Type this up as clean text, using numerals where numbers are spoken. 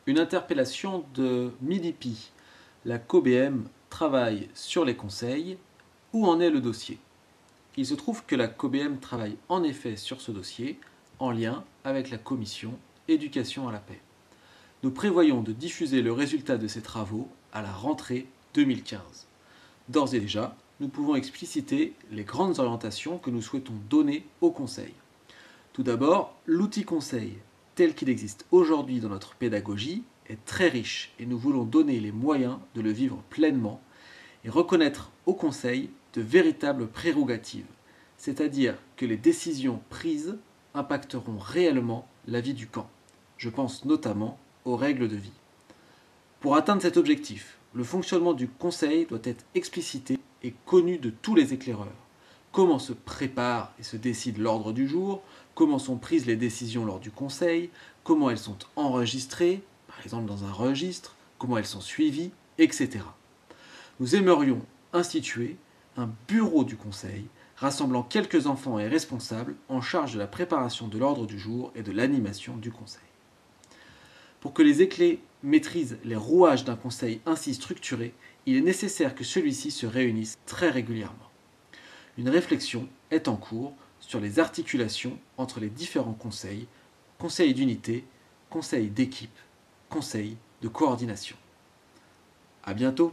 Une interpellation de Midipi. La COBM travaille sur les conseils. Où en est le dossier? Il se trouve que la COBM travaille en effet sur ce dossier en lien avec la commission Éducation à la paix. Nous prévoyons de diffuser le résultat de ces travaux à la rentrée 2015. D'ores et déjà, nous pouvons expliciter les grandes orientations que nous souhaitons donner au Conseil. Tout d'abord, l'outil Conseil, tel qu'il existe aujourd'hui dans notre pédagogie, est très riche et nous voulons donner les moyens de le vivre pleinement et reconnaître au Conseil de véritables prérogatives, c'est-à-dire que les décisions prises impacteront réellement la vie du camp. Je pense notamment aux règles de vie. Pour atteindre cet objectif, le fonctionnement du Conseil doit être explicité et connu de tous les éclaireurs. Comment se prépare et se décide l'ordre du jour, comment sont prises les décisions lors du Conseil, comment elles sont enregistrées, par exemple dans un registre, comment elles sont suivies, etc. Nous aimerions instituer un bureau du Conseil rassemblant quelques enfants et responsables en charge de la préparation de l'ordre du jour et de l'animation du Conseil. Pour que les éclés maîtrisent les rouages d'un Conseil ainsi structuré, il est nécessaire que celui-ci se réunisse très régulièrement. Une réflexion est en cours sur les articulations entre les différents conseils, conseil d'unité, conseil d'équipe, conseil de coordination. À bientôt!